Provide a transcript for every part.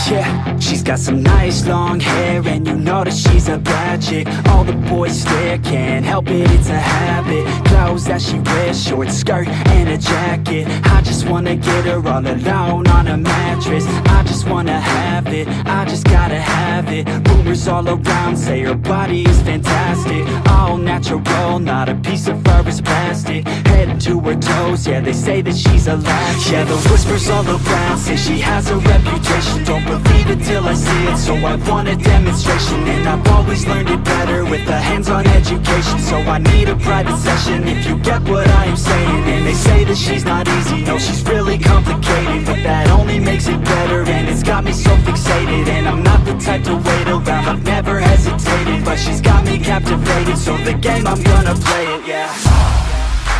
Yeah, she's got some nice long hair, and you know that she's a bad chick. All the boys stare, can't help it, it's a habit. Clothes that she wears, short skirt and a jacket. I just wanna get her all alone on a mattress. I just wanna have it, I just gotta have it. Rumors all around say her body is fantastic. All natural, not a piece of fur is plastic. Head to her toes, yeah, they say that she's a latch. Yeah, the whispers all around say she has a reputation. Don't believe it till I see it, so I want a demonstration. And I've always learned it better with a hands-on education. So I need a private session, if you get what I am saying. And they say that she's not easy, no, she's really complicated. But that only makes it better, and it's got me so fixated. And I'm not the type to wait around, I've never hesitated. But she's got me captivated, so the game, I'm gonna play it, yeah.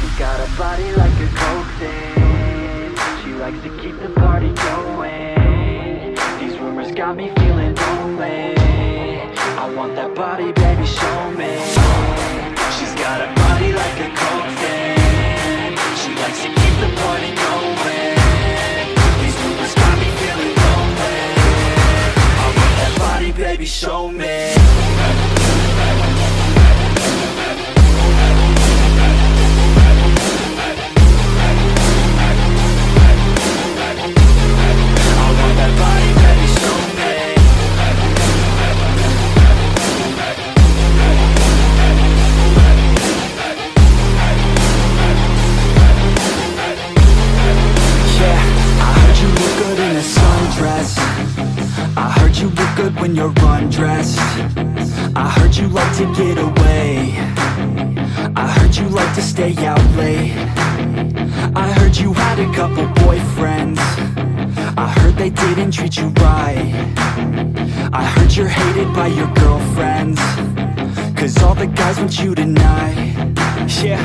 She got a body like a coke thing, she likes to keep the party going. These rumors got me feeling lonely, I want that body, baby, show me. She's got a body like a coke thing, she likes to keep the party going. These rumors got me feeling lonely, I want that body, baby, show me. I heard you look good when you're undressed. I heard you like to get away. I heard you like to stay out late. I heard you had a couple boyfriends. I heard they didn't treat you right. I heard you're hated by your girlfriends, 'cause all the guys want you tonight. Yeah,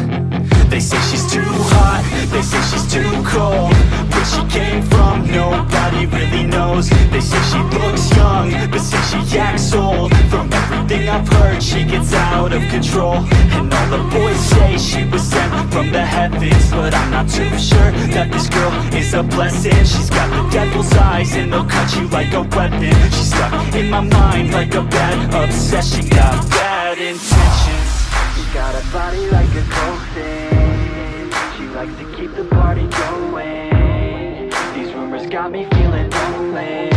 they say she's too hot, they say she's too cold. Where she came from, nobody really knows. They say she looks young, but say she acts old. From everything I've heard, she gets out of control. And all the boys say she was sent from the heavens, but I'm not too sure that this girl is a blessing. She's got the devil's eyes, and they'll cut you like a weapon. She's stuck in my mind like a bad obsession. Got bad intentions. She got a body like a coke thing, she likes to keep the party going. These rumors got me feeling lonely,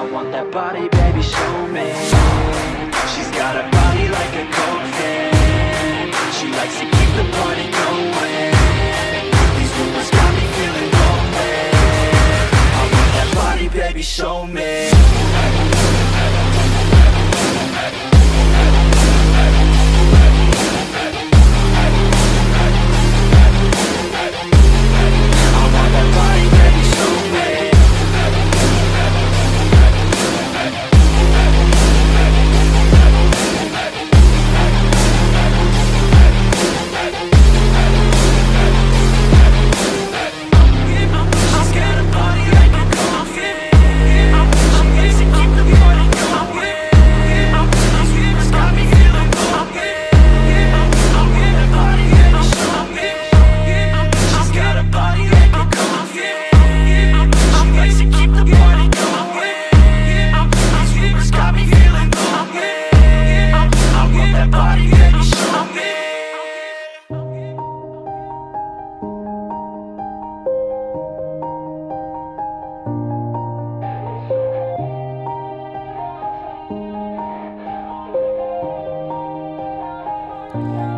I want that body, baby, show me. She's got a body like a coke thing, she likes to keep the party going. These rumors got me feeling lonely, I want that body, baby, show me.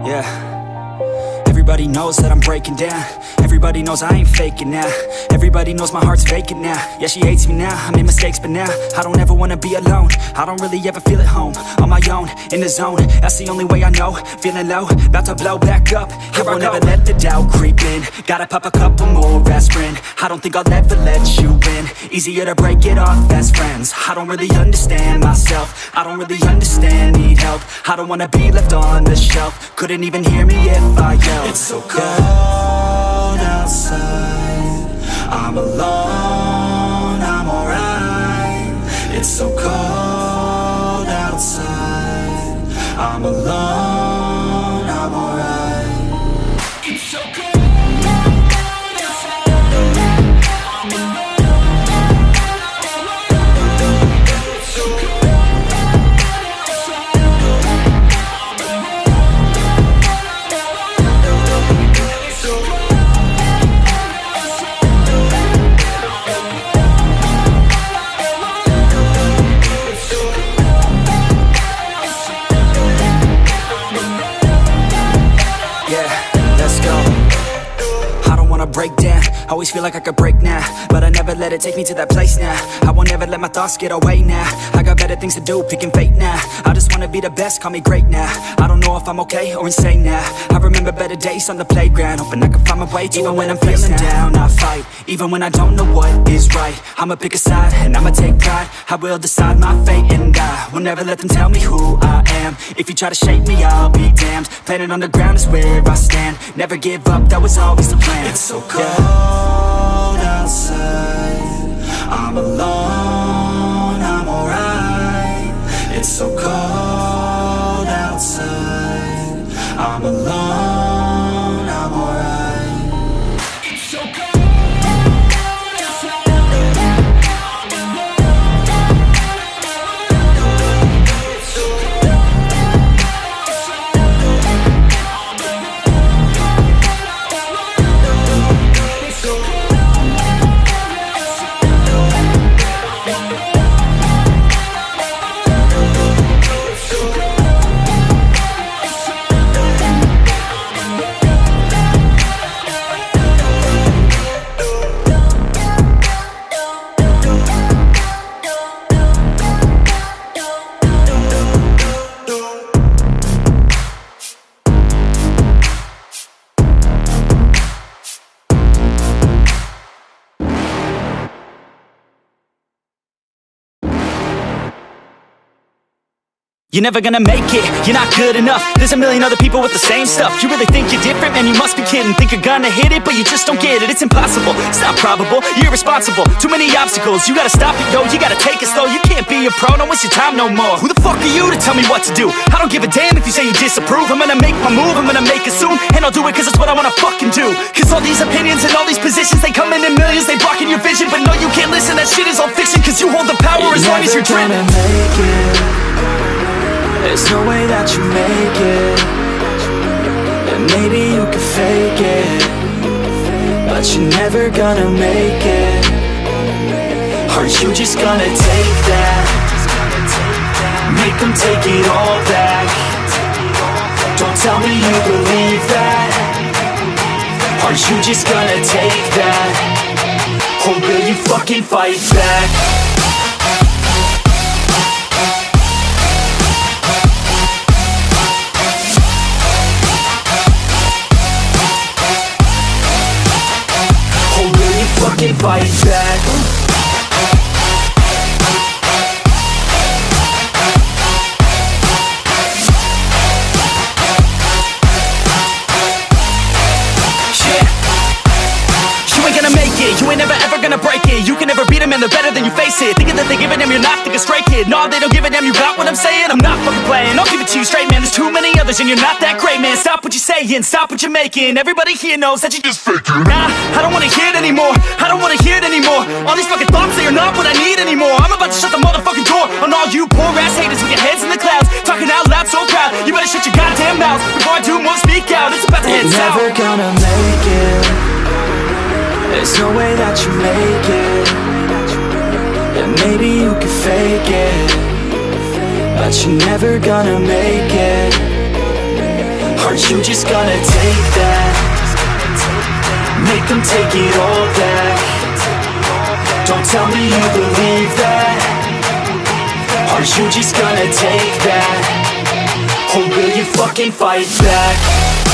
Yeah, everybody knows that I'm breaking down. Everybody knows I ain't faking now. Everybody knows my heart's vacant now. Yeah, she hates me now, I made mistakes, but now I don't ever wanna be alone. I don't really ever feel at home, on my own, in the zone. That's the only way I know, feeling low, about to blow back up. Here I won't ever let the doubt creep in. Gotta pop a couple more aspirin. I don't think I'll ever let you in. Easier to break it off best friends. I don't really understand myself, I don't really understand, need help. I don't wanna be left on the shelf. Couldn't even hear me if I yelled. It's so cold outside, I'm alone, I'm alright. It's so cold outside, I'm alone, I'm alright. It's so cold. always feel like I could break now, but I never let it take me to that place now. I won't ever let my thoughts get away now. I got better things to do, picking fate now. I just wanna be the best, call me great now. I don't know if I'm okay or insane now. I remember better days on the playground, hoping I can find my way. Even when I'm feeling down, I fight. Even when I don't know what is right, I'ma pick a side and I'ma take pride. I will decide my fate and I will never let them tell me who I am. If you try to shake me, I'll be damned. Planet on the ground is where I stand. Never give up, that was always the plan. It's so cold outside, I'm alone, I'm alright. It's so cold outside, I'm alone, I'm alright. It's so cold. You're never gonna make it, you're not good enough. There's a million other people with the same stuff. You really think you're different? Man, you must be kidding. Think you're gonna hit it, but you just don't get it. It's impossible, it's not probable, you're irresponsible. Too many obstacles, you gotta stop it, yo. You gotta take it slow, you can't be a pro. Don't waste your time no more. Who the fuck are you to tell me what to do? I don't give a damn if you say you disapprove. I'm gonna make my move, I'm gonna make it soon. And I'll do it cause it's what I wanna fucking do. Cause all these opinions and all these positions, they come in millions, they blocking your vision. But no, you can't listen, that shit is all fiction. Cause you hold the power as long as you're driven. Make it. There's no way that you make it. And maybe you could fake it, but you're never gonna make it. Are you just gonna take that? Make them take it all back. Don't tell me you believe that. Are you just gonna take that? Or will you fucking fight back? Fucking fight back. You ain't gonna make it, you ain't never ever gonna break it. You can never beat them and they're better than you face it. Thinking that they give a damn, you're not thinking straight, kid. No, they don't give a damn, you got what I'm saying? I'm not fucking playing, I'll give it to you straight, man. There's too many others and you're not that great, man. Stop what you're saying, stop what you're making. Everybody here knows that you just faking. Nah, I don't wanna hear it anymore, I don't wanna hear it anymore. All these fucking thoughts, they are not what I need anymore. I'm about to shut the motherfucking door on all you poor ass haters with your heads in the clouds, talking out loud so proud. You better shut your goddamn mouth before I do more speak out. It's about to head south. You're never gonna make it. There's no way that you make it. And maybe you could fake it, but you're never gonna make it. Are you just gonna take that? Make them take it all back. Don't tell me you believe that. Are you just gonna take that? Or will you fucking fight back?